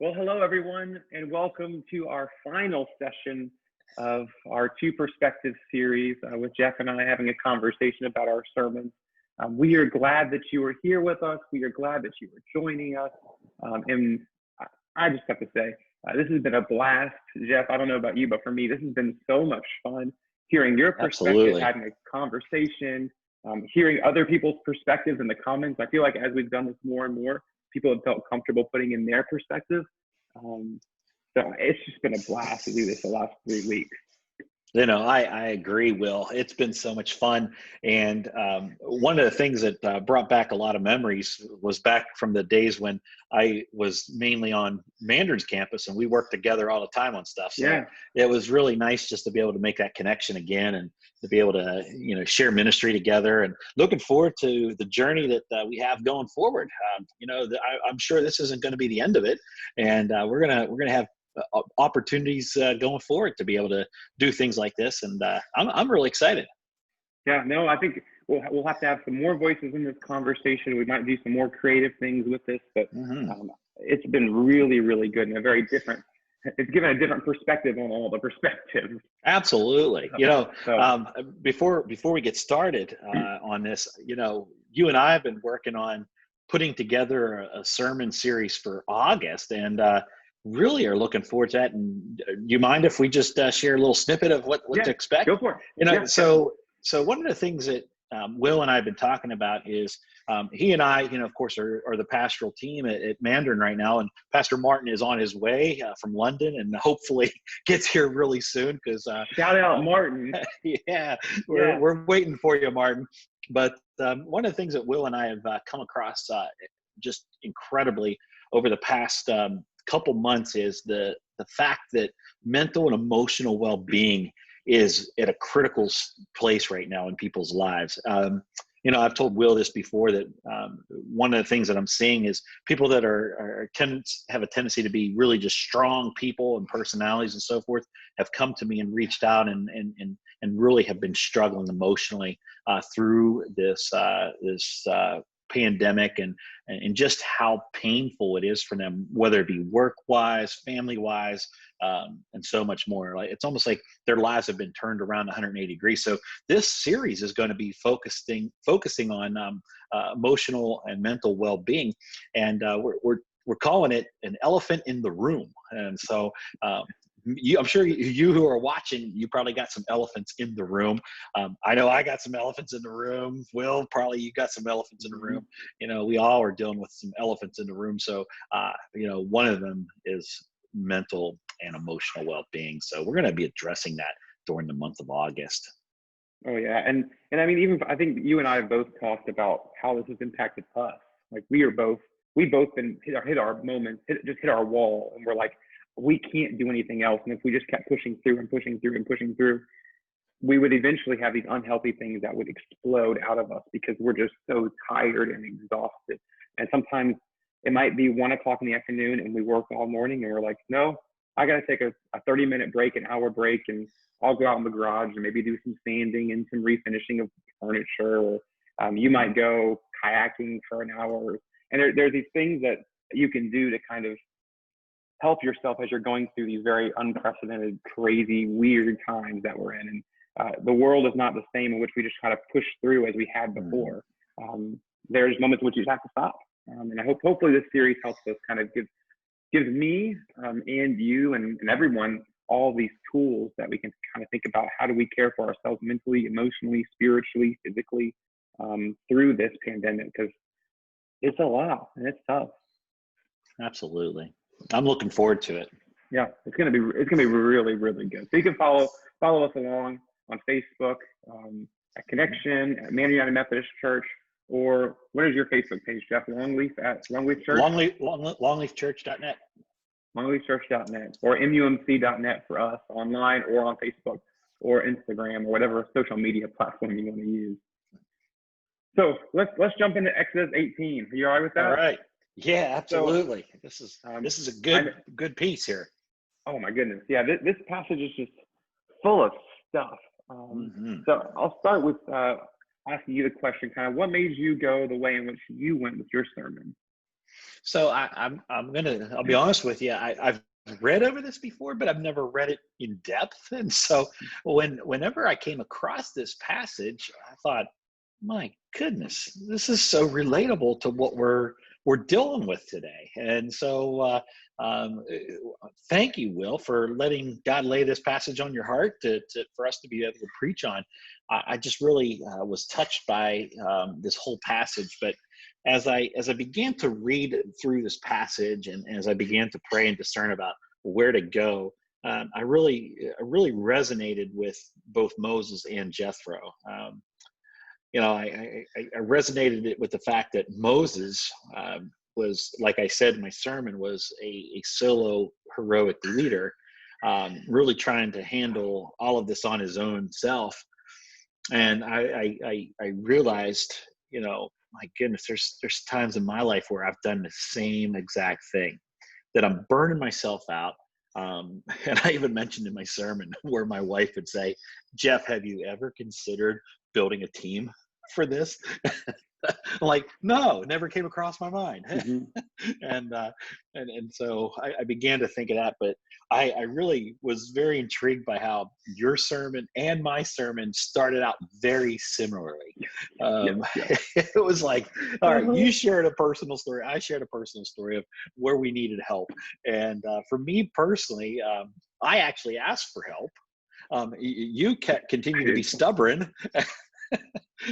Well, hello everyone, and welcome to our final session of our Two Perspectives series with Jeff and I having a conversation about our sermons. We are glad that you are here with us. We are glad that you are joining us. And I just have to say, this has been a blast. Jeff, I don't know about you, but for me, this has been so much fun hearing your perspective, Absolutely. having a conversation, hearing other people's perspectives in the comments. I feel like as we've done this more and more, people have felt comfortable putting in their perspective. So it's just been a blast to do this the last 3 weeks. I agree, Will. It's been so much fun. And one of the things that brought back a lot of memories was back from the days when I was mainly on Mandarin's campus and we worked together all the time on stuff. So Yeah, it was really nice just to be able to make that connection again and to be able to, share ministry together, and looking forward to the journey that we have going forward. I'm sure this isn't going to be the end of it. And we're going to have opportunities going forward to be able to do things like this, and I'm really excited. yeah. No, I think we'll have to have some more voices in this conversation. We might do some more creative things with this, but Hmm. it's been really, really good and a very different. It's given a different perspective on all the perspectives. Absolutely. So Before we get started on this, you and I have been working on putting together a sermon series for August, and really are looking forward to that. And do you mind if we just share a little snippet of what yeah, to expect? go for it. Yeah, So one of the things that Will and I have been talking about is he and I, of course, are the pastoral team at Mandarin right now, and Pastor Martin is on his way from London, and hopefully gets here really soon because shout out Martin. yeah, Yeah, we're waiting for you, Martin. But one of the things that Will and I have come across just incredibly over the past couple months is the fact that mental and emotional well-being is at a critical place right now in people's lives. I've told Will this before, that one of the things that I'm seeing is people that have a tendency to be really just strong people and personalities and so forth have come to me and reached out and really have been struggling emotionally through this pandemic, and just how painful it is for them, whether it be work wise, family wise, and so much more. Like, it's almost like their lives have been turned around 180 degrees. So this series is going to be focusing on emotional and mental well-being, and we're calling it an elephant in the room. And so I'm sure you who are watching, you probably got some elephants in the room. I know I got some elephants in the room. Will, probably you got some elephants in the room. We all are dealing with some elephants in the room. So, one of them is mental and emotional well-being. So we're going to be addressing that during the month of August. Oh yeah, and I mean, I think you and I have both talked about how this has impacted us. Like we both been hit our moments, hit our wall, and we're like, we can't do anything else. And if we just kept pushing through and pushing through and pushing through, we would eventually have these unhealthy things that would explode out of us because we're just so tired and exhausted. And sometimes it might be 1 o'clock in the afternoon and we work all morning and we're like, no, I got to take a 30-minute break, an hour break, and I'll go out in the garage and maybe do some sanding and some refinishing of furniture. Or you might go kayaking for an hour. And there's these things that you can do to kind of help yourself as you're going through these very unprecedented, crazy, weird times that we're in. And the world is not the same in which we just kind of push through as we had before. There's moments in which you just have to stop. And I hopefully this series helps us kind of gives me and you and everyone all these tools that we can kind of think about how do we care for ourselves mentally, emotionally, spiritually, physically through this pandemic, because it's a lot and it's tough. Absolutely. I'm looking forward to it. Yeah, it's gonna be really, really good. So you can follow us along on Facebook at Connection, at Mandarin United Methodist Church, or what is your Facebook page, Jeff? Longleaf Church? Longleafchurch.net. Longleafchurch.net or MUMC.net for us online, or on Facebook or Instagram or whatever social media platform you want to use. So let's jump into Exodus 18. Are you all right with that? All right. Yeah, absolutely. So, this is a good piece here. Oh my goodness. Yeah, this passage is just full of stuff. So I'll start with asking you the question, kind of what made you go the way in which you went with your sermon? So I'll be honest with you. I've read over this before, but I've never read it in depth. And so whenever I came across this passage, I thought, my goodness, this is so relatable to what we're dealing with today. And so thank you, Will, for letting God lay this passage on your heart for us to be able to preach on. I just really was touched by this whole passage. But as I began to read through this passage, and as I began to pray and discern about where to go, I really resonated with both Moses and Jethro. I resonated it with the fact that Moses was, like I said in my sermon, was a solo heroic leader, really trying to handle all of this on his own self. And I realized, my goodness, there's times in my life where I've done the same exact thing, that I'm burning myself out. And I even mentioned in my sermon where my wife would say, Jeff, have you ever considered building a team for this? I'm like, no, it never came across my mind. Mm-hmm. and so I began to think of that, but I really was very intrigued by how your sermon and my sermon started out very similarly. It was like, all right, you shared a personal story, I shared a personal story of where we needed help. And for me personally, I actually asked for help. You continue to be stubborn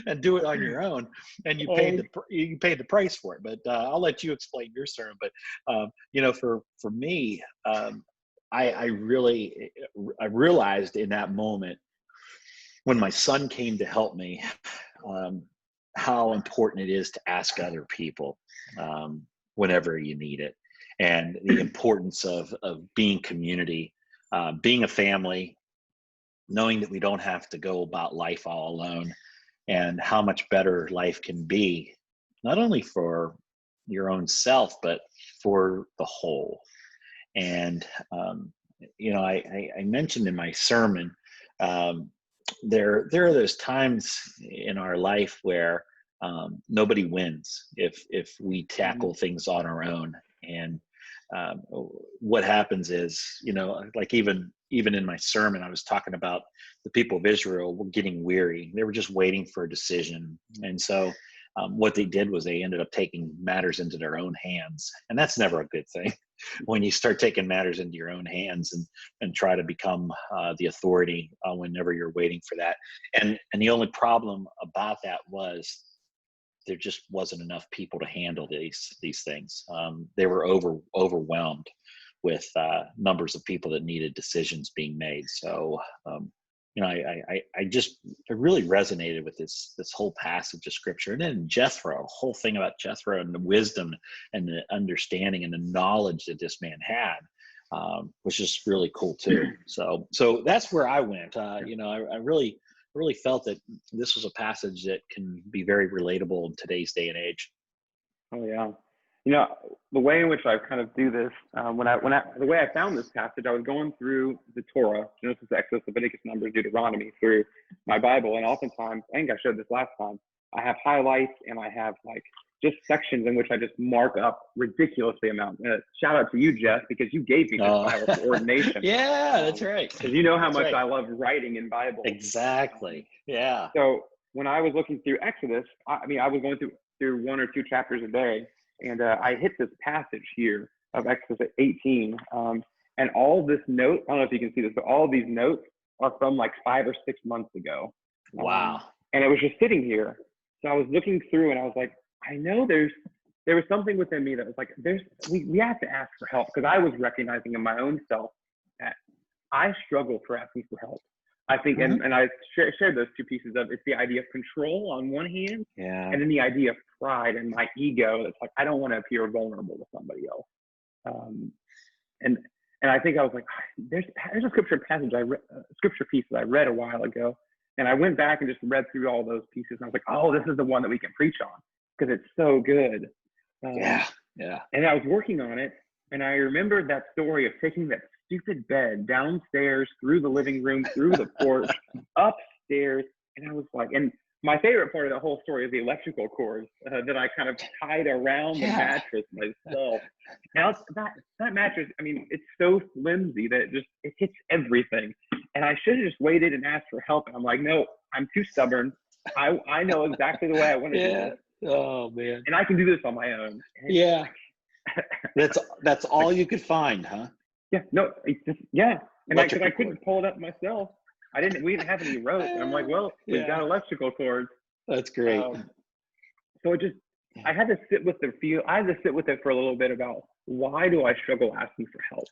and do it on your own, and you paid the price for it. But I'll let you explain your sermon. But for me, I realized in that moment when my son came to help me, how important it is to ask other people whenever you need it, and the importance of being community, being a family, knowing that we don't have to go about life all alone, and how much better life can be, not only for your own self, but for the whole. And, I mentioned in my sermon, there are those times in our life where nobody wins if we tackle things on our own. And what happens is, like even in my sermon, I was talking about the people of Israel were getting weary. They were just waiting for a decision. And so what they did was they ended up taking matters into their own hands. And that's never a good thing when you start taking matters into your own hands and try to become the authority whenever you're waiting for that. And the only problem about that was there just wasn't enough people to handle these things. They were overwhelmed with numbers of people that needed decisions being made. So, I really resonated with this whole passage of scripture. And then Jethro, whole thing about Jethro and the wisdom and the understanding and the knowledge that this man had, was just really cool too. So that's where I went. I really felt that this was a passage that can be very relatable in today's day and age. Oh yeah. The way in which I kind of do this, the way I found this passage, I was going through the Torah, Genesis, Exodus, Leviticus, Numbers, Deuteronomy, through my Bible. And oftentimes, I think I showed this last time, I have highlights and I have like just sections in which I just mark up ridiculously amounts. Shout out to you, Jeff, because you gave me this Bible for ordination. Yeah, that's right. Because you know how much I love writing in Bible. Exactly. Yeah. So when I was looking through Exodus, I was going through 1 or 2 chapters a day. And I hit this passage here of Exodus 18. And all this note, I don't know if you can see this, but all of these notes are from like 5 or 6 months ago. Wow. And it was just sitting here. So I was looking through and I was like, I know there was something within me that was like, we have to ask for help, because I was recognizing in my own self that I struggle for asking for help. I think, and I shared those 2 pieces of, it's the idea of control on one hand, and then the idea of pride and my ego. It's like, I don't want to appear vulnerable to somebody else. And I think I was like, there's a scripture passage scripture piece that I read a while ago, and I went back and just read through all those pieces, and I was like, oh, this is the one that we can preach on, because it's so good. Yeah. And I was working on it, and I remembered that story of taking that stupid bed downstairs, through the living room, through the porch, upstairs. And I was like, and my favorite part of the whole story is the electrical cords that I kind of tied around the mattress myself. Now that mattress, I mean, it's so flimsy that it hits everything. And I should have just waited and asked for help. And I'm like, no, I'm too stubborn. I know exactly the way I want to do this. Oh man. And I can do this on my own. Yeah. That's all you could find, huh? Yeah. No, it's just, yeah. And I couldn't cord. pull it up myself. We didn't have any rope. And I'm like, well, we've got electrical cords. That's great. So I had to sit with it for a little bit about why do I struggle asking for help?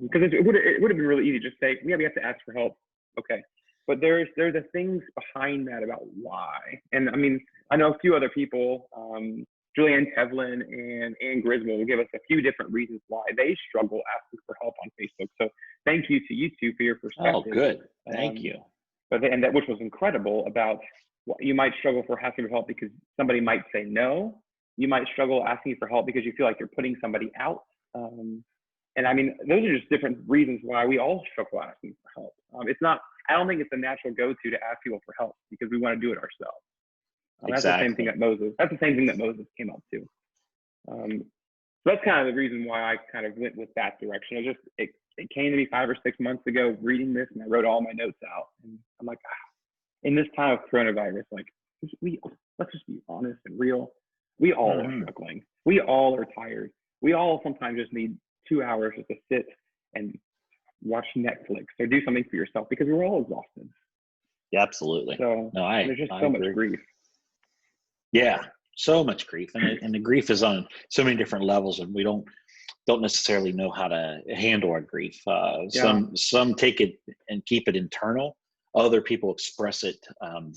Because it would have been really easy to just say, yeah, we have to ask for help. Okay. But there's the things behind that about why. And I mean, I know a few other people, Julianne Tevlin and Ann Griswold will give us a few different reasons why they struggle asking for help on Facebook. So thank you to you two for your perspective. Oh, good. Thank you. Which was incredible about you might struggle for asking for help because somebody might say no. You might struggle asking for help because you feel like you're putting somebody out. And I mean, those are just different reasons why we all struggle asking for help. I don't think it's a natural go-to to ask people for help because we want to do it ourselves. That's the same thing that Moses came up to. So that's kind of the reason why I kind of went with that direction. It came to me 5 or 6 months ago reading this, and I wrote all my notes out. And I'm like, in this time of coronavirus, like let's just be honest and real. We all are struggling. We all are tired. We all sometimes just need 2 hours just to sit and watch Netflix or do something for yourself because we're all exhausted. Yeah, absolutely. So there's just so much grief. Yeah, so much grief, and the grief is on so many different levels, and we don't necessarily know how to handle our grief. Some take it and keep it internal. Other people express it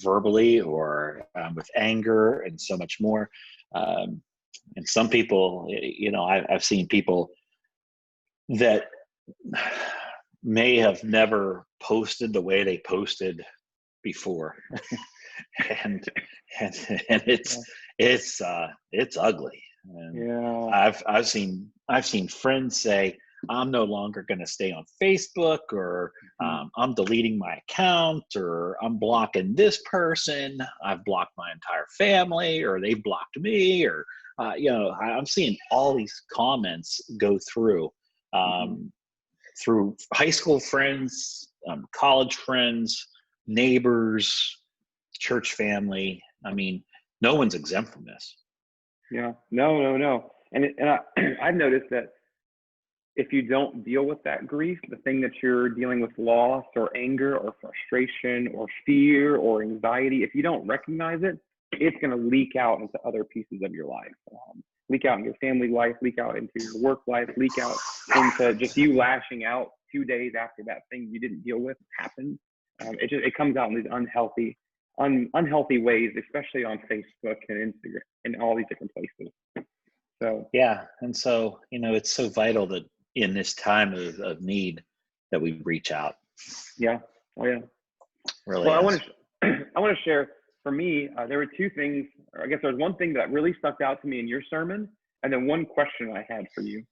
verbally or with anger and so much more. And some people, I've seen people that may have never posted the way they posted before. and it's ugly. And I've seen friends say, I'm no longer going to stay on Facebook, or I'm deleting my account, or I'm blocking this person. I've blocked my entire family, or they blocked me, or I'm seeing all these comments go through through high school friends, college friends, neighbors, church family. I mean, no one's exempt from this. Yeah, no. And I've noticed that if you don't deal with that grief, the thing that you're dealing with, loss or anger or frustration or fear or anxiety, if you don't recognize it, it's going to leak out into other pieces of your life. Leak out in your family life, leak out into your work life, leak out into just you lashing out 2 days after that thing you didn't deal with happened. It comes out in these unhealthy ways, especially on Facebook and Instagram and all these different places. So yeah, and so it's so vital that in this time of need that we reach out. Yeah. Oh yeah. Really. Well, I want to share. For me, there were two things. Or I guess there was one thing that really stuck out to me in your sermon, and then one question I had for you.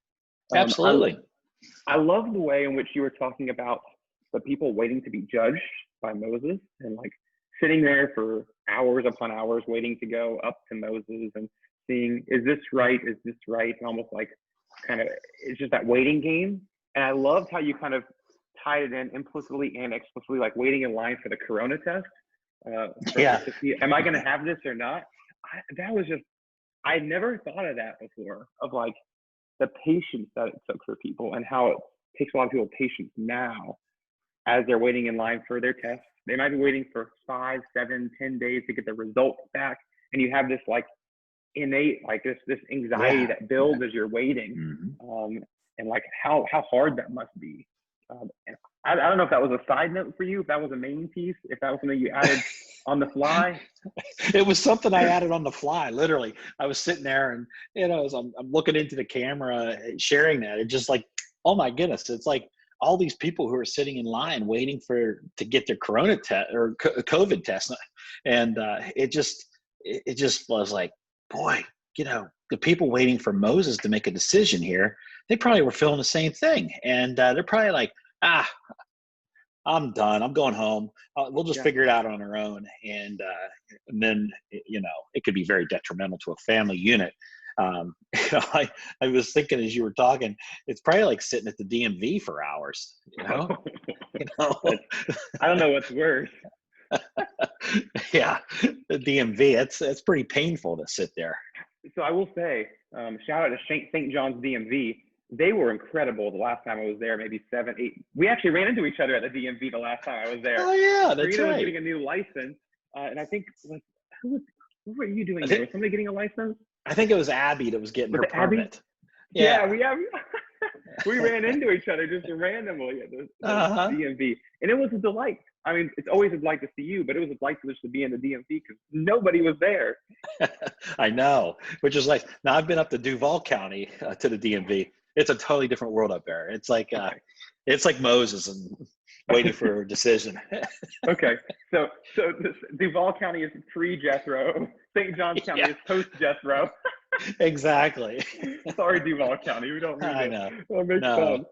Absolutely. I love the way in which you were talking about the people waiting to be judged by Moses, and like sitting there for hours upon hours waiting to go up to Moses and seeing, is this right? Is this right? And almost like it's just that waiting game. And I loved how you kind of tied it in implicitly and explicitly, like waiting in line for the corona test. To see, am I going to have this or not? I never thought of that before, of like the patience that it took for people and how it takes a lot of people patience now as they're waiting in line for their test. They might be waiting for 5, 7, 10 days to get the results back. And you have this like innate, like this anxiety that builds as you're waiting. And like how hard that must be. And I don't know if that was a side note for you, if that was a main piece, if that was something you added on the fly. It was something I added on the fly. Literally, I was sitting there and as I'm looking into the camera, sharing that, it's just like, oh my goodness, it's like all these people who are sitting in line waiting to get their corona test or COVID test, and it just was like, boy, the people waiting for Moses to make a decision here, they probably were feeling the same thing, and they're probably like, I'm done. I'm going home. We'll just Yeah. figure it out on our own. And then, it could be very detrimental to a family unit. I was thinking as you were talking, it's probably like sitting at the DMV for hours, you know, I don't know what's worse. yeah, the DMV, it's pretty painful to sit there. So I will say, shout out to St. John's DMV. They were incredible the last time I was there, maybe 7, 8. We actually ran into each other at the DMV the last time I was there. Oh yeah, that's Karina was right. getting a new license, and I think, what were you doing I there? think Was somebody getting a license? I think it was Abby that was getting Was her it Abby? permit. Yeah, Yeah. we ran into each other just randomly at the Uh-huh. DMV, and it was a delight. I mean, it's always a delight to see you, but it was a delight to just to be in the DMV because nobody was there. I know, which is like, now I've been up to Duval County to the DMV. It's a totally different world up there. It's like Moses and waiting for a decision. Okay, so Duval County is pre-Jethro. St. John's County Yeah, is post-Jethro. exactly. Sorry, Duval County. We don't mean I know. to make No, fun.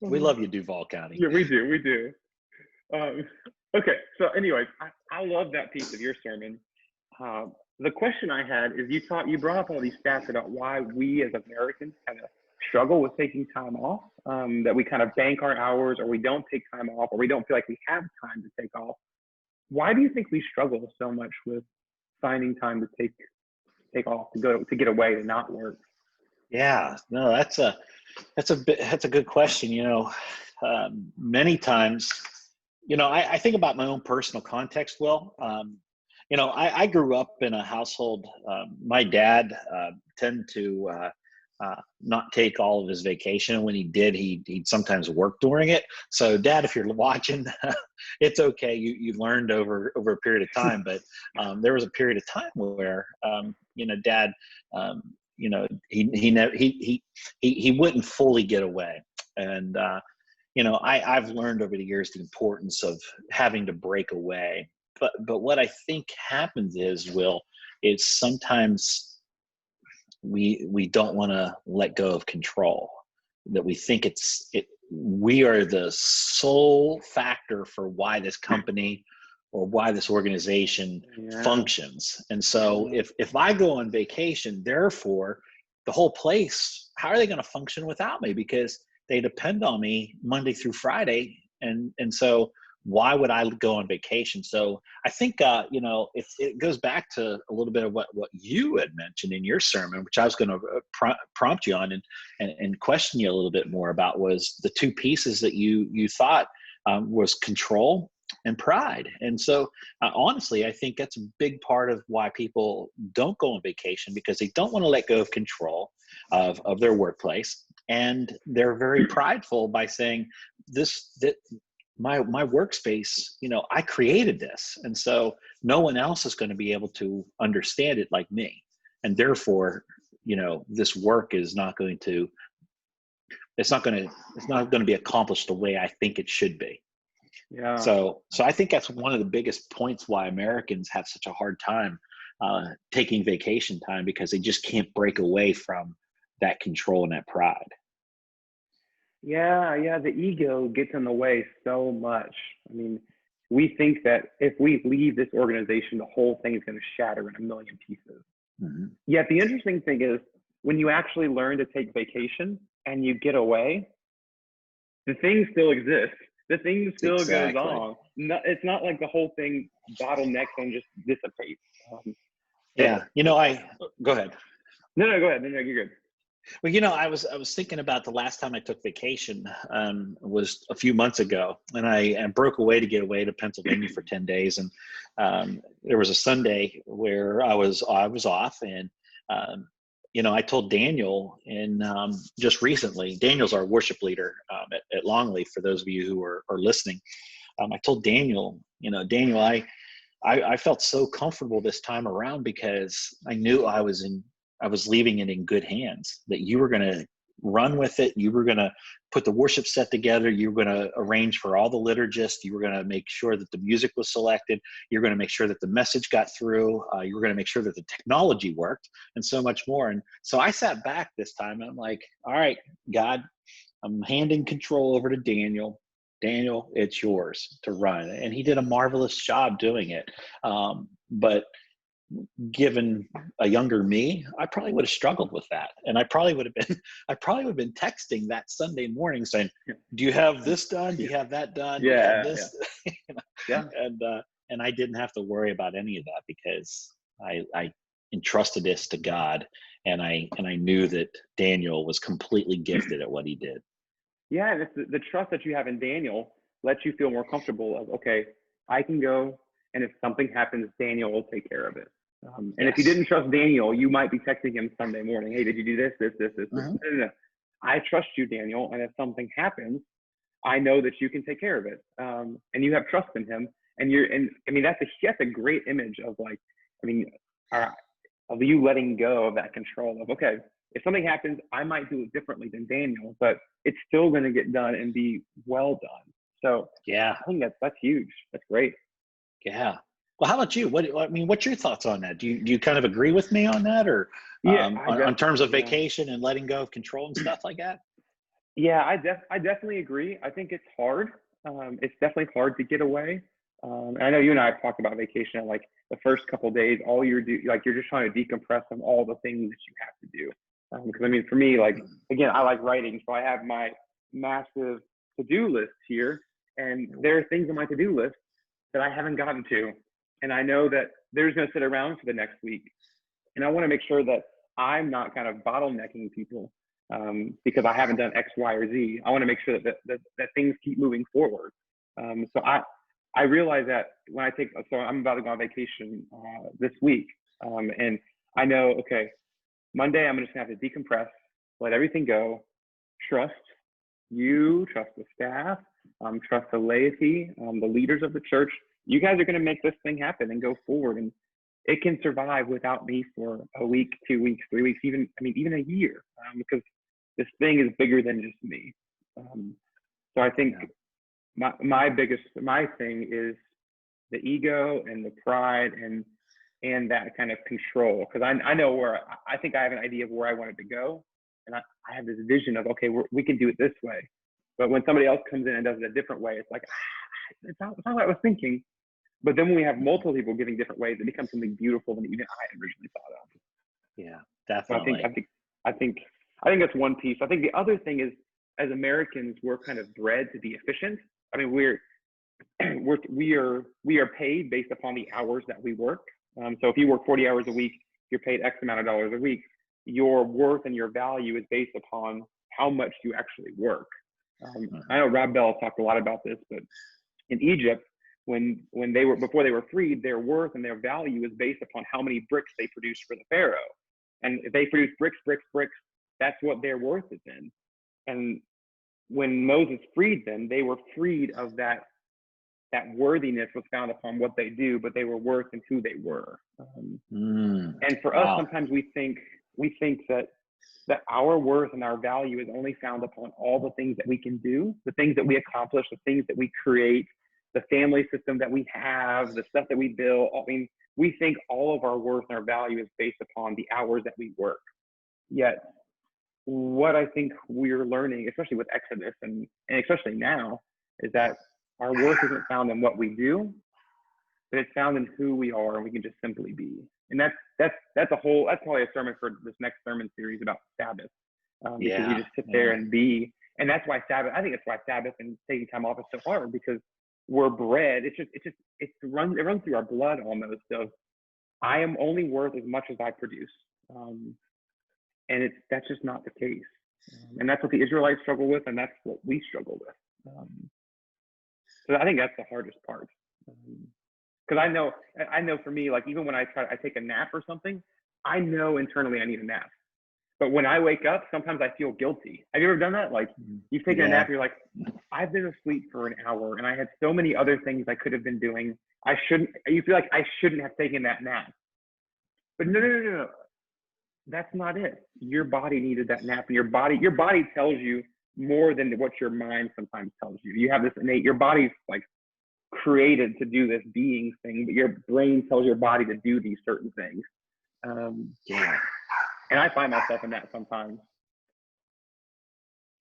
we love you, Duval County. Yeah, we do. We do. Okay, so anyways, I love that piece of your sermon. The question I had is you brought up all these stats about why we as Americans kind of struggle with taking time off, that we kind of bank our hours or we don't take time off or we don't feel like we have time to take off. Why do you think we struggle so much with finding time to take off, to get away, to not work? Yeah, no, that's a good question. Many times, I think about my own personal context. Will, I grew up in a household. My dad tended to not take all of his vacation. When he did, he'd sometimes work during it. So, Dad, if you're watching, it's okay. You learned over a period of time, but there was a period of time where Dad, he wouldn't fully get away, and I've learned over the years the importance of having to break away. But what I think happens is sometimes we don't want to let go of control, that we think we are the sole factor for why this company or why this organization functions. And so if I go on vacation, therefore the whole place, how are they going to function without me? Because they depend on me Monday through Friday. And so why would I go on vacation? So I think, it goes back to a little bit of what you had mentioned in your sermon, which I was going to prompt you on and question you a little bit more about, was the two pieces that you thought was control and pride. And so honestly, I think that's a big part of why people don't go on vacation, because they don't want to let go of control of their workplace. And they're very prideful by saying that my workspace, I created this. And so no one else is going to be able to understand it like me. And therefore, this work is not going to be accomplished the way I think it should be. Yeah. So I think that's one of the biggest points why Americans have such a hard time taking vacation time, because they just can't break away from that control and that pride. Yeah, the ego gets in the way so much. I mean, we think that if we leave this organization, the whole thing is going to shatter in a million pieces. Mm-hmm. Yet the interesting thing is, when you actually learn to take vacation and you get away, the thing still exists. The thing still goes on. No, it's not like the whole thing bottlenecks and just dissipates. Yeah, go ahead. No, go ahead. No, you're good. Well, I was thinking about the last time I took vacation was a few months ago, and I broke away to get away to Pennsylvania for 10 days. And there was a Sunday where I was off, and I told Daniel, and just recently, Daniel's our worship leader at Longleaf, for those of you who are listening. I told Daniel, Daniel, I felt so comfortable this time around because I knew I was leaving it in good hands, that you were going to run with it. You were going to put the worship set together. You were going to arrange for all the liturgists. You were going to make sure that the music was selected. You're going to make sure that the message got through. You were going to make sure that the technology worked, and so much more. And so I sat back this time and I'm like, all right, God, I'm handing control over to Daniel. Daniel, it's yours to run. And he did a marvelous job doing it. But given a younger me, I probably would have struggled with that. And I probably would have been texting that Sunday morning saying, do you have this done? Do you have that done? Do you have Yeah, this? You know? yeah, And I didn't have to worry about any of that because I entrusted this to God, and I knew that Daniel was completely gifted at what he did. yeah. And it's the trust that you have in Daniel lets you feel more comfortable of, okay, I can go, and if something happens, Daniel will take care of it. And if you Yes. didn't trust Daniel, you might be texting him Sunday morning, hey, did you do this, this, this, this, this? Uh-huh. No. I trust you, Daniel, and if something happens, I know that you can take care of it. And you have trust in him. And I mean, that's a great image of like, I mean, of you letting go of that control of, okay, if something happens, I might do it differently than Daniel, but it's still going to get done and be well done. So Yeah. I think that's huge. That's great. Yeah. Well, how about you? What's your thoughts on that? Do you kind of agree with me on that, or Yeah, on terms of yeah. vacation and letting go of control and stuff like that? Yeah, I definitely agree. I think it's hard. It's definitely hard to get away. And I know you and I have talked about vacation. Like the first couple of days, all you're just trying to decompress from all the things that you have to do. Because I mean, for me, like again, I like writing, so I have my massive to-do list here, and there are things on my to-do list that I haven't gotten to, and I know that they're just going to sit around for the next week, and I want to make sure that I'm not kind of bottlenecking people because I haven't done X, Y, or Z. I want to make sure that things keep moving forward. So I realize that when so I'm about to go on vacation this week, and I know, okay, Monday I'm just gonna have to decompress, let everything go, trust you, trust the staff, trust the laity, the leaders of the church. You guys are gonna make this thing happen and go forward, and it can survive without me for a week, 2 weeks, 3 weeks, even a year, because this thing is bigger than just me. So I think my thing is the ego and the pride and that kind of control, because I know where I think I have an idea of where I want it to go, and I have this vision of, okay, we can do it this way, but when somebody else comes in and does it a different way, it's like it's not what I was thinking. But then when we have multiple people giving different ways, it becomes something beautiful than even I originally thought of. Yeah, So definitely. I think that's one piece. I think the other thing is, as Americans, we're kind of bred to be efficient. I mean, we are paid based upon the hours that we work. So if you work 40 hours a week, you're paid X amount of dollars a week. Your worth and your value is based upon how much you actually work. I know Rob Bell talked a lot about this, but in Egypt, before they were freed, their worth and their value is based upon how many bricks they produced for the pharaoh. And if they produce bricks, that's what their worth is in. And when Moses freed them, they were freed of that worthiness was found upon what they do, but they were worth in who they were. And for us, sometimes we think that our worth and our value is only found upon all the things that we can do, the things that we accomplish, the things that we create, the family system that we have, the stuff that we build. I mean, we think all of our worth and our value is based upon the hours that we work. Yet, what I think we're learning, especially with Exodus and especially now, is that our worth isn't found in what we do, but it's found in who we are, and we can just simply be. And that's probably a sermon for this next sermon series about Sabbath, because you just sit there and be. And that's why Sabbath. I think that's why Sabbath and taking time off is so hard, because we're bred. It runs through our blood almost. Of I am only worth as much as I produce, and that's just not the case. And that's what the Israelites struggle with, and that's what we struggle with. So I think that's the hardest part. Because I know for me, like even when I take a nap or something, I know internally I need a nap. But when I wake up, sometimes I feel guilty. Have you ever done that? Like you've taken a nap, you're like, I've been asleep for an hour and I had so many other things I could have been doing. You feel like I shouldn't have taken that nap. But no. That's not it. Your body needed that nap, and your body tells you more than what your mind sometimes tells you. You have this innate, your body's like created to do this being thing, but your brain tells your body to do these certain things. And I find myself in that sometimes.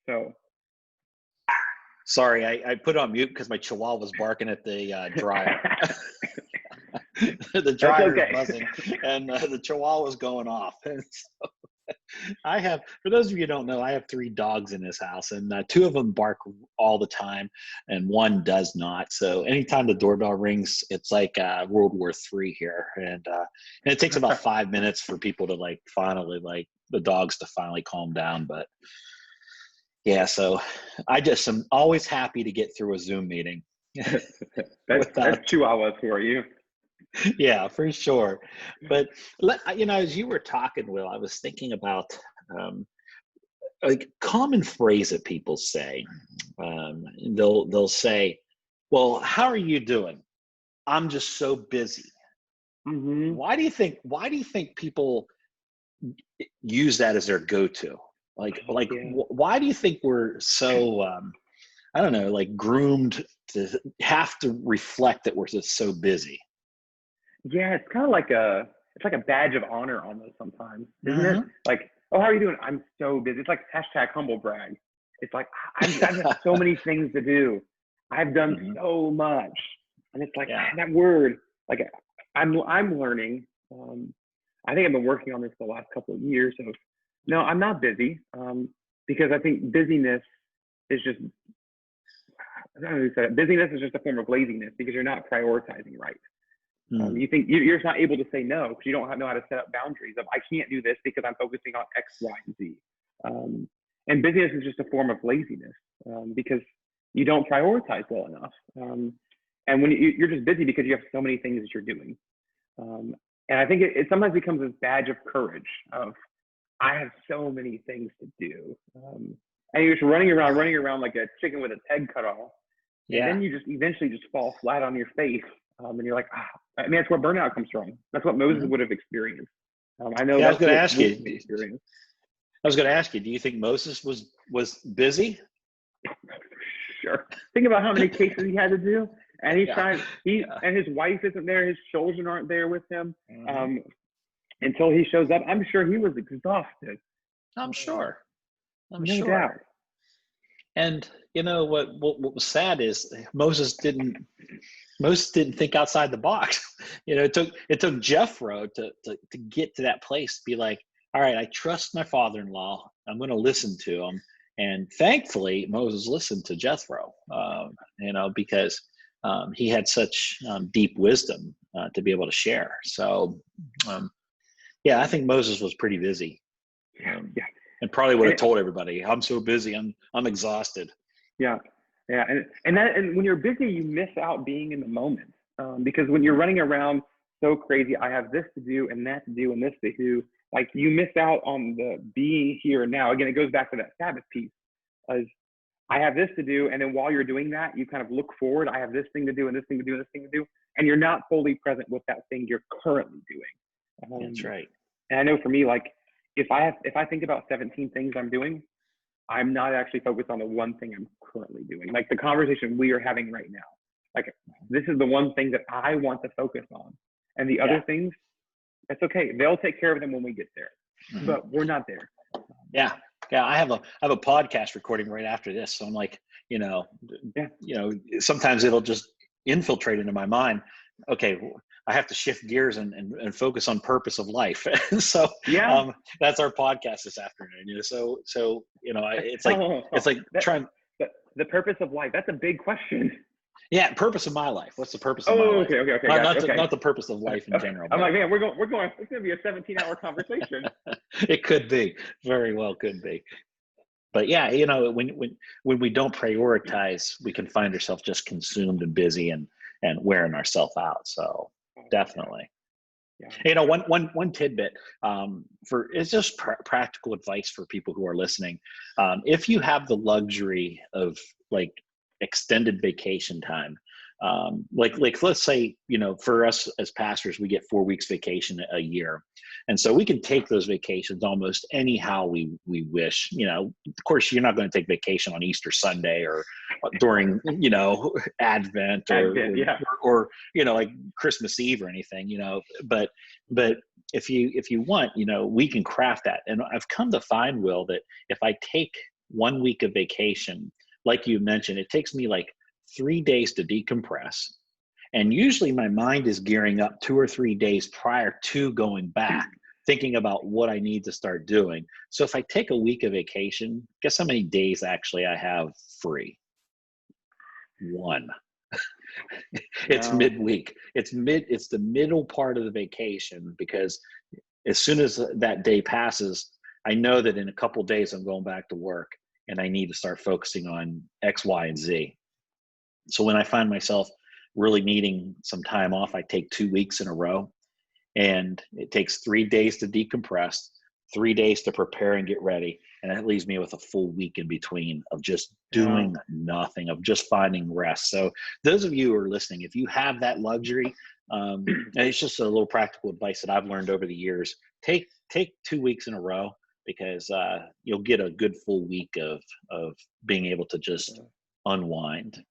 So Sorry, I put it on mute because my chihuahua was barking at the dryer. The dryer okay. is buzzing, and the chihuahua was going off. And so I have, for those of you who don't know, I have 3 dogs in this house, and 2 of them bark all the time, and 1 does not. So anytime the doorbell rings, it's like World War III here, and it takes about 5 minutes for people to like finally like the dogs to finally calm down. But yeah, so I just am always happy to get through a Zoom meeting. That's chihuahuas for you. Yeah, for sure. But as you were talking, Will, I was thinking about like a common phrase that people say. They'll say, "Well, how are you doing? I'm just so busy." Mm-hmm. Why do you think people use that as their go-to? Why do you think we're so I don't know, like groomed to have to reflect that we're just so busy? Yeah, it's kind of like it's like a badge of honor almost sometimes, isn't it? Mm-hmm. Like, oh, how are you doing? I'm so busy. It's like hashtag humble brag. It's like I have so many things to do. I've done Mm-hmm. so much, and it's like Yeah. that word. Like I'm learning. I think I've been working on this for the last couple of years. So no, I'm not busy, because I think busyness is just. I don't know who said it. Busyness is just a form of laziness because you're not prioritizing right. You think you're just not able to say no because you don't know how to set up boundaries of I can't do this because I'm focusing on X, Y, and Z. And busyness is just a form of laziness, because you don't prioritize well enough. And when you're just busy because you have so many things that you're doing. And I think it sometimes becomes this badge of courage of I have so many things to do. And you're just running around like a chicken with its head cut off. And then you just eventually just fall flat on your face. And you're like, I mean, that's where burnout comes from. That's what Moses would have experienced. I know I was that's going to what ask we you. experienced. I was going to ask you. Do you think Moses was busy? Sure. Think about how many cases he had to do, and he's trying. And his wife isn't there. His children aren't there with him until he shows up. I'm sure he was exhausted. I'm sure. No doubt. And what was sad is Moses didn't think outside the box. It took Jethro to get to that place to be like, all right, I trust my father-in-law. I'm going to listen to him. And thankfully, Moses listened to Jethro, because he had such deep wisdom to be able to share. So, I think Moses was pretty busy. And probably would have told everybody, I'm so busy, I'm exhausted. Yeah. And when you're busy, you miss out being in the moment, because when you're running around so crazy, I have this to do and that to do and this to do, like you miss out on the being here and now. Again, it goes back to that Sabbath piece, as I have this to do, and then while you're doing that, you kind of look forward. I have this thing to do and this thing to do and this thing to do, and you're not fully present with that thing you're currently doing. That's right. And I know for me, like if I think about 17 things I'm doing, I'm not actually focused on the one thing I'm currently doing. Like the conversation we are having right now, like this is the one thing that I want to focus on, and the other things, that's okay. They'll take care of them when we get there, but we're not there. Yeah. I have a podcast recording right after this, so I'm like, sometimes it'll just infiltrate into my mind. Okay, I have to shift gears and focus on purpose of life. So that's our podcast this afternoon. It's like trying the purpose of life. That's a big question. Yeah, purpose of my life. What's the purpose of my life? Okay. Not the purpose of life in general. I'm like, man, we're going. It's gonna be a 17-hour conversation. It could be, very well could be. But when we don't prioritize, we can find ourselves just consumed and busy and wearing ourselves out. So definitely. Yeah. One tidbit for it's just practical advice for people who are listening. If you have the luxury of like extended vacation time, like let's say, for us as pastors, we get 4 weeks vacation a year. And so we can take those vacations almost anyhow we wish. Of course, you're not going to take vacation on Easter Sunday or during, Advent or like Christmas Eve or anything, but if you want, we can craft that. And I've come to find, Will, that if I take 1 week of vacation like you mentioned, it takes me like 3 days to decompress. And usually my mind is gearing up 2 or 3 days prior to going back, thinking about what I need to start doing. So if I take a week of vacation, guess how many days actually I have free? One. It's Wow. midweek. It's the middle part of the vacation, because as soon as that day passes, I know that in a couple of days I'm going back to work and I need to start focusing on X, Y, and Z. So when I find myself really needing some time off, I take 2 weeks in a row, and it takes 3 days to decompress, 3 days to prepare and get ready. And that leaves me with a full week in between of just Yeah. doing nothing, of just finding rest. So those of you who are listening, if you have that luxury, and it's just a little practical advice that I've learned over the years, take 2 weeks in a row, because you'll get a good full week of being able to just unwind.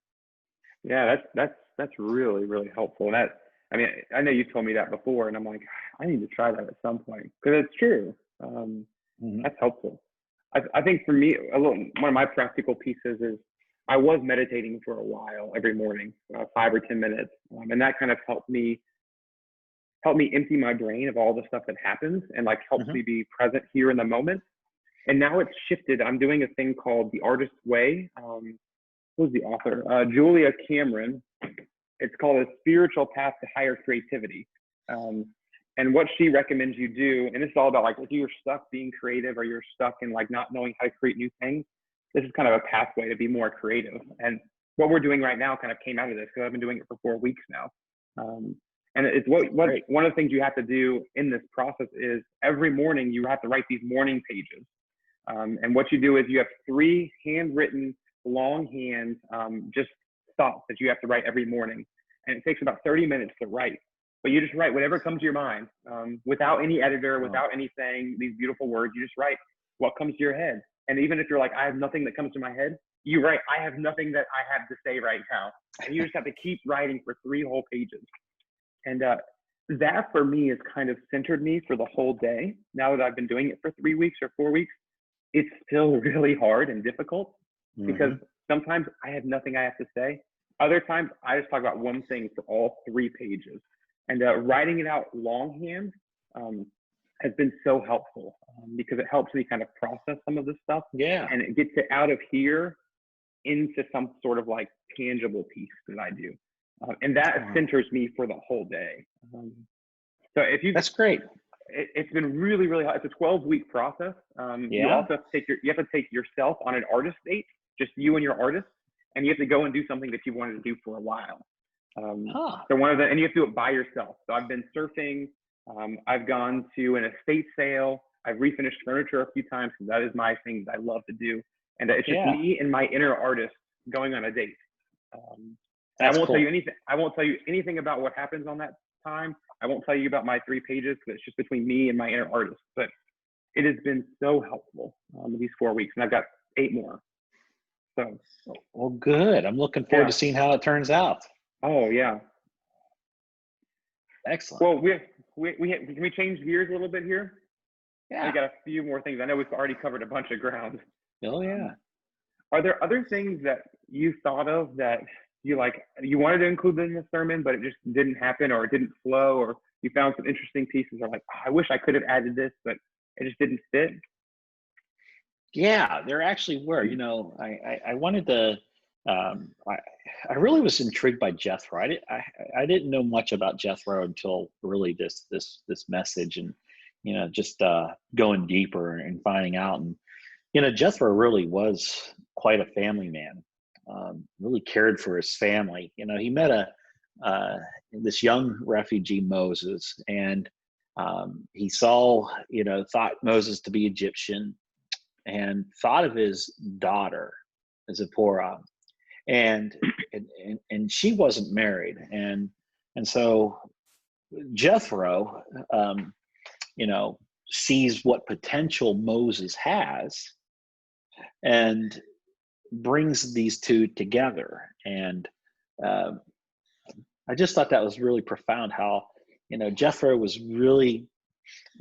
Yeah, that's really, really helpful. And that, I mean, I know you told me that before, and I'm like, I need to try that at some point, because it's true. Mhm. That's helpful. I think for me, one of my practical pieces is I was meditating for a while every morning, 5 or 10 minutes, and that kind of helped me empty my brain of all the stuff that happens, and like helps Mhm. me be present here in the moment. And now it's shifted. I'm doing a thing called the Artist's Way. Who's the author? Julia Cameron. It's called A Spiritual Path to Higher Creativity. Um, and what she recommends you do, and this is all about like if you're stuck being creative or you're stuck in like not knowing how to create new things, this is kind of a pathway to be more creative. And what we're doing right now kind of came out of this, because I've been doing it for 4 weeks now. And it's what Great. one of the things you have to do in this process is every morning you have to write these morning pages. And what you do is you have 3 handwritten longhand just thoughts that you have to write every morning. And it takes about 30 minutes to write. But you just write whatever comes to your mind, without any editor, Wow. without anything, these beautiful words. You just write what comes to your head. And even if you're like, I have nothing that comes to my head, you write, I have nothing that I have to say right now. And you just have to keep writing for 3 whole pages. And that for me has kind of centered me for the whole day. Now that I've been doing it for 3 weeks or 4 weeks, it's still really hard and difficult, because Mhm. sometimes I have nothing I have to say. Other times I just talk about one thing for all 3 pages. And writing it out longhand has been so helpful, because it helps me kind of process some of this stuff, Yeah. and it gets it out of here into some sort of like tangible piece that I do. And that Wow. centers me for the whole day. So if you, That's great. it's been really, really hard. It's a 12-week process. You Yeah. also have to take yourself on an artist date, just you and your artist, and you have to go and do something that you wanted to do for a while. Huh. So and you have to do it by yourself. So I've been surfing. I've gone to an estate sale. I've refinished furniture a few times, because that is my thing that I love to do. And it's just Yeah. me and my inner artist going on a date. And I That's won't tell you cool. anything. I won't tell you anything about what happens on that time. I won't tell you about my 3 pages, because it's just between me and my inner artist. But it has been so helpful these 4 weeks, and I've got 8 more. So Well, good. I'm looking forward to yeah. seeing how it turns out. Oh yeah. Excellent. Well, can we change gears a little bit here? I Yeah. got a few more things. I know we've already covered a bunch of ground. Oh, Um, yeah. are there other things that you thought of that you wanted to include in the sermon, but it just didn't happen, or it didn't flow, or you found some interesting pieces, or like, oh, I wish I could have added this, but it just didn't fit? Yeah, there actually were. I wanted to. Um, I, I really was intrigued by Jethro. I didn't know much about Jethro until really this message, and just going deeper and finding out. And Jethro really was quite a family man. Really cared for his family. He met this young refugee Moses, and he thought Moses to be Egyptian, and thought of his daughter Zipporah, and and she wasn't married, and so Jethro, you know, sees what potential Moses has and brings these two together. And um, I just thought that was really profound. How Jethro was really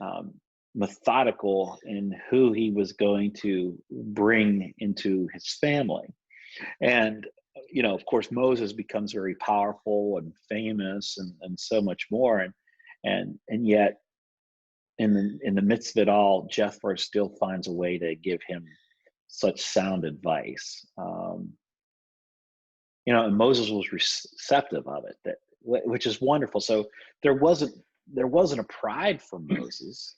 um, methodical in who he was going to bring into his family. And, of course, Moses becomes very powerful and famous and so much more. And yet in the midst of it all, Jethro still finds a way to give him such sound advice. And Moses was receptive of it, which is wonderful. So there wasn't a pride for Moses,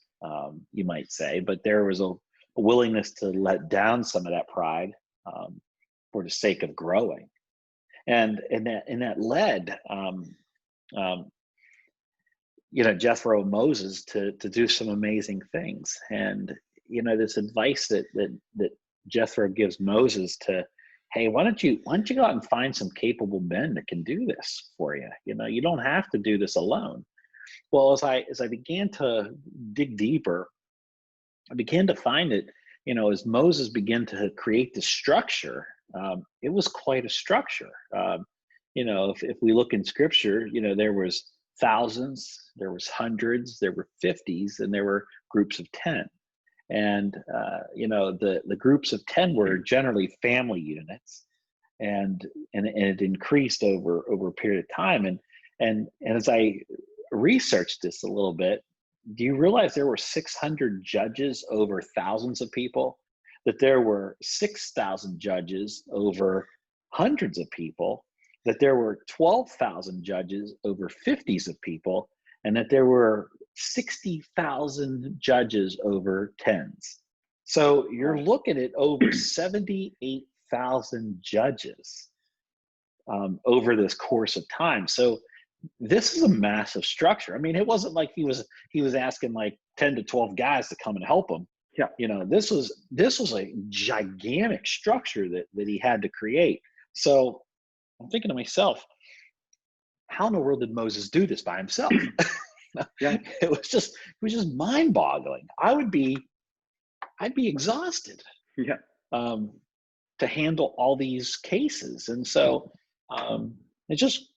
you might say, but there was a willingness to let down some of that pride, for the sake of growing, and that led, um, Jethro Moses to do some amazing things. And this advice that Jethro gives Moses to, hey, why don't you go out and find some capable men that can do this for you? You don't have to do this alone. Well, as I began to dig deeper, I began to find it, as Moses began to create the structure, it was quite a structure. If we look in scripture, there was thousands, there was hundreds, there were 50s, and there were groups of 10. And, the groups of 10 were generally family units, and it increased over a period of time. And as I researched this a little bit, do you realize there were 600 judges over thousands of people? That there were 6,000 judges over hundreds of people? That there were 12,000 judges over 50s of people? And that there were 60,000 judges over tens? So you're looking at over 78,000 judges, over this course of time. So this is a massive structure. I mean, it wasn't like he was asking like 10 to 12 guys to come and help him. Yeah. This was a gigantic structure that he had to create. So I'm thinking to myself, how in the world did Moses do this by himself? Yeah. It was just mind-boggling. I'd be exhausted, Yeah. to handle all these cases. And so, it just,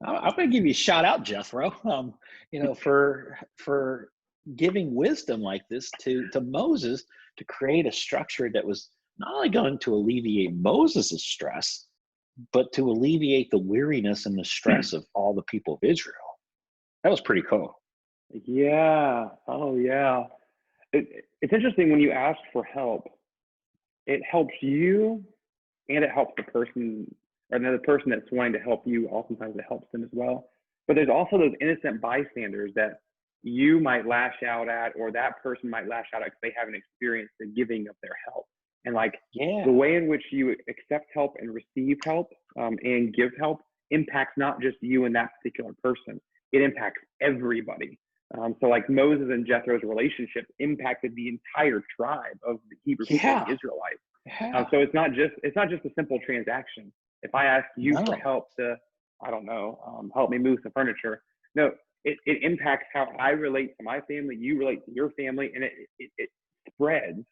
I'm going to give you a shout out, Jethro, for giving wisdom like this to Moses, to create a structure that was not only going to alleviate Moses' stress, but to alleviate the weariness and the stress of all the people of Israel. That was pretty cool. Yeah. Oh, yeah. It's interesting when you ask for help, it helps you and it helps the person, or the person that's wanting to help you. Oftentimes it helps them as well. But there's also those innocent bystanders that you might lash out at, or that person might lash out at because they haven't experienced the giving of their help. And like the way in which you accept help and receive help, and give help impacts not just you and that particular person, it impacts everybody. So like Moses and Jethro's relationship impacted the entire tribe of the Hebrew people, the Israelites. So it's not just a simple transaction. If I ask you for help to, I don't know, help me move some furniture, no, it impacts how I relate to my family, you relate to your family, and it spreads.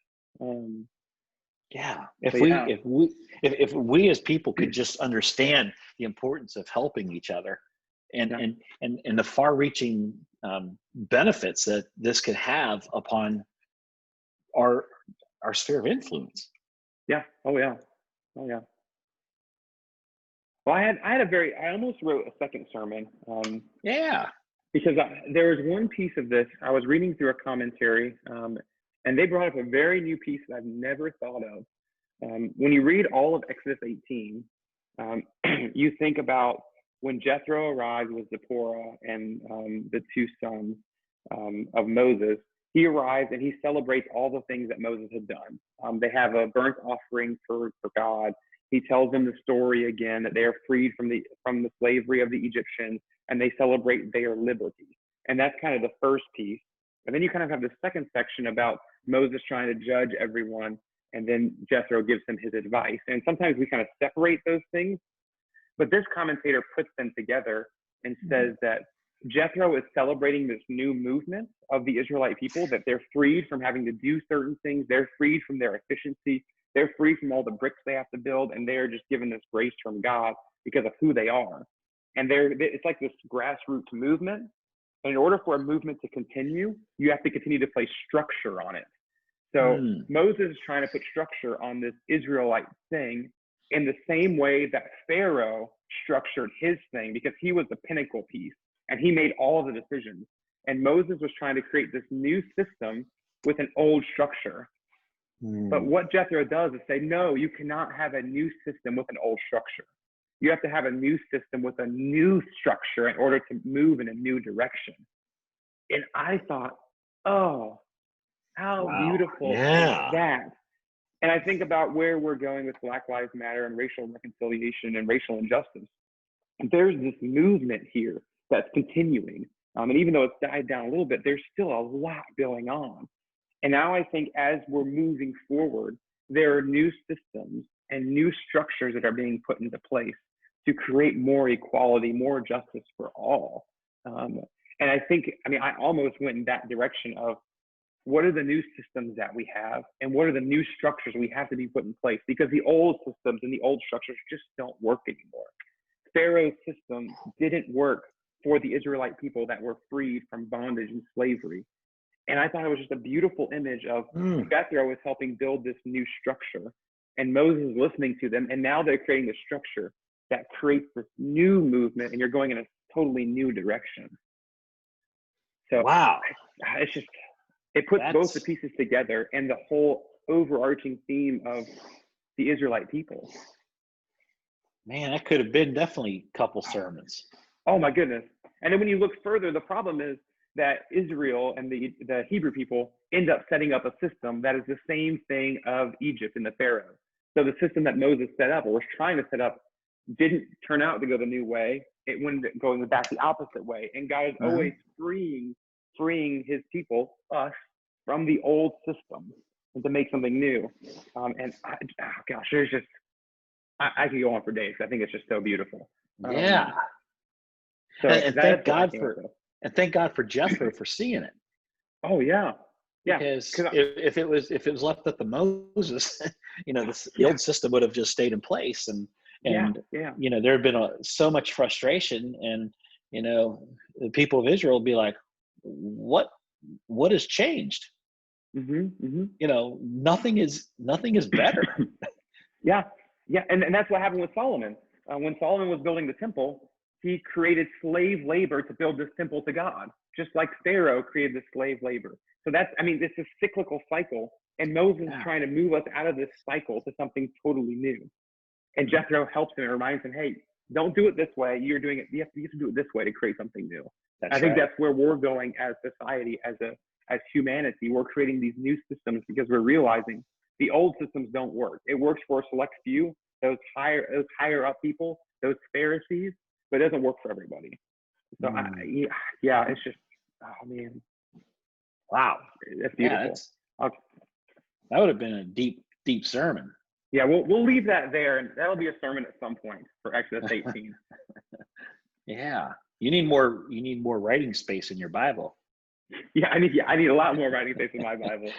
If we as people could just understand the importance of helping each other, and the far-reaching, benefits that this could have upon our sphere of influence. Yeah. Oh yeah. Oh yeah. Well, I almost wrote a second sermon. Because there was one piece of this, I was reading through a commentary, and they brought up a very new piece that I've never thought of. When you read all of Exodus 18, you think about when Jethro arrived with Zipporah and the two sons of Moses. He arrives and he celebrates all the things that Moses had done. They have a burnt offering for God. He tells them the story again that they are freed from the slavery of the Egyptians, and they celebrate their liberty. And that's kind of the first piece. And then you kind of have the second section about Moses trying to judge everyone, and then Jethro gives him his advice. And sometimes we kind of separate those things, but this commentator puts them together and says that Jethro is celebrating this new movement of the Israelite people, that they're freed from having to do certain things. They're freed from their efficiency. They're free from all the bricks they have to build, and they're just given this grace from God because of who they are. And it's like this grassroots movement. And in order for a movement to continue, you have to continue to place structure on it. So Moses is trying to put structure on this Israelite thing, in the same way that Pharaoh structured his thing, because he was the pinnacle piece and he made all the decisions. And Moses was trying to create this new system with an old structure. But what Jethro does is say, no, you cannot have a new system with an old structure. You have to have a new system with a new structure in order to move in a new direction. And I thought, oh, how beautiful is that? And I think about where we're going with Black Lives Matter and racial reconciliation and racial injustice. There's this movement here that's continuing. And even though it's died down a little bit, there's still a lot going on. And now I think as we're moving forward, there are new systems and new structures that are being put into place to create more equality, more justice for all. And I think, I almost went in that direction of what are the new systems that we have and what are the new structures we have to be put in place, because the old systems and the old structures just don't work anymore. Pharaoh's system didn't work for the Israelite people that were freed from bondage and slavery. And I thought it was just a beautiful image of Jethro was helping build this new structure and Moses listening to them. And now they're creating a structure that creates this new movement, and you're going in a totally new direction. So wow, it's just, it puts both the pieces together and the whole overarching theme of the Israelite people. Man, that could have been definitely a couple sermons. Oh my goodness. And then when you look further, the problem is that Israel and the Hebrew people end up setting up a system that is the same thing of Egypt and the Pharaoh. So the system that Moses set up or was trying to set up didn't turn out to go the new way. It went going back the opposite way. And God is always freeing his people, us, from the old system and to make something new. There's just, I could go on for days. I think it's just so beautiful. Yeah. So and thank God for Jethro for seeing it. Oh yeah. Yeah. Because if it was left up to Moses, the old system would have just stayed in place, and there had been so much frustration, and the people of Israel would be like, what has changed? Nothing is better. Yeah. And that's what happened with Solomon. When Solomon was building the temple, he created slave labor to build this temple to God, just like Pharaoh created the slave labor. So this is a cyclical cycle, and Moses is trying to move us out of this cycle to something totally new. And Jethro helps him and reminds him, hey, don't do it this way. You're doing it. You have to do it this way to create something new. I think that's where we're going as society, as humanity. We're creating these new systems because we're realizing the old systems don't work. It works for a select few, those higher up people, those Pharisees, but it doesn't work for everybody. So it's just, oh man, wow, that's beautiful. That would have been a deep sermon. Yeah, we'll leave that there, and that'll be a sermon at some point for Exodus 18. Yeah, you need more writing space in your Bible. Yeah, I need a lot more writing space in my Bible.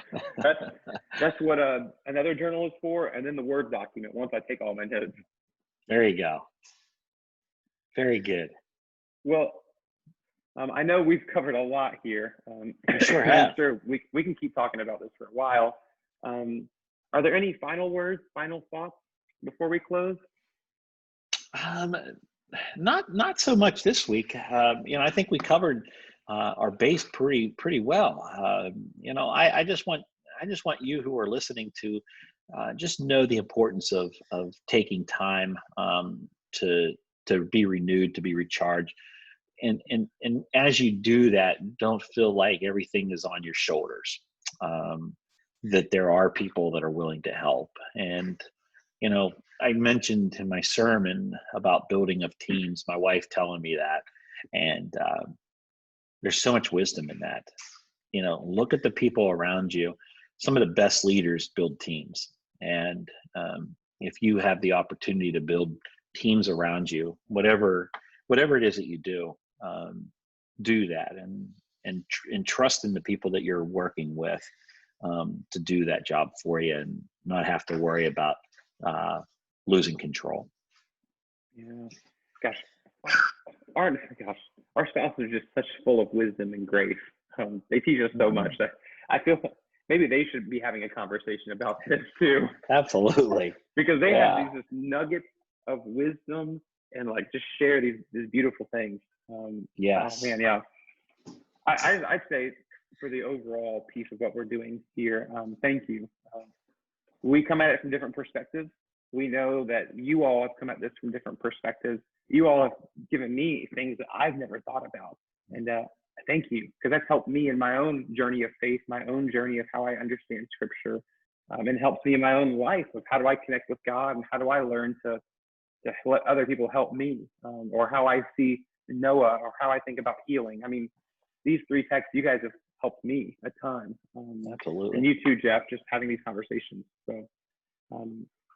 That's what another journal is for, and then the Word document once I take all my notes. There you go. Very good. Well, I know we've covered a lot here. Sure have. I'm sure we can keep talking about this for a while. Are there any final words, final thoughts before we close? Not so much this week. I think we covered our base pretty well. I just want you who are listening to just know the importance of taking time to be renewed, to be recharged. And as you do that, don't feel like everything is on your shoulders. That there are people that are willing to help. And, I mentioned in my sermon about building of teams, my wife telling me that, and there's so much wisdom in that. Look at the people around you. Some of the best leaders build teams. And if you have the opportunity to build teams around you, whatever it is that you do that and trust in the people that you're working with to do that job for you and not have to worry about losing control. Yeah. Our spouses are just such full of wisdom and grace. They teach us so much that I feel maybe they should be having a conversation about this too, Absolutely. because they have Yeah. these just nuggets of wisdom and like just share these beautiful things. Yes. Oh man, yeah. I'd say for the overall piece of what we're doing here, thank you. We come at it from different perspectives. We know that you all have come at this from different perspectives. You all have given me things that I've never thought about. And thank you, because that's helped me in my own journey of faith, my own journey of how I understand scripture, and helps me in my own life of how do I connect with God and how do I learn to let other people help me, or how I see Noah, or how I think about healing. I mean, these 3 texts, you guys have helped me a ton. Absolutely. And you too, Jeff, just having these conversations. So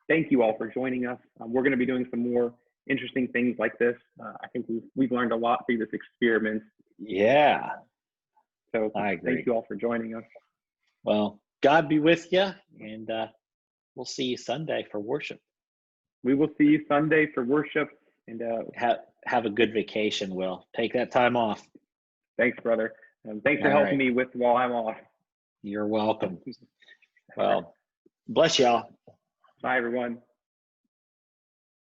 thank you all for joining us. We're going to be doing some more interesting things like this. I think we've learned a lot through this experiment. Yeah. So I agree. thank you all for joining us. Well, God be with you, and we'll see you Sunday for worship. We will see you Sunday for worship. And have a good vacation, Will. Take that time off. Thanks, brother. Thanks for helping me with while I'm off. You're welcome. Well, bless y'all. Bye, everyone.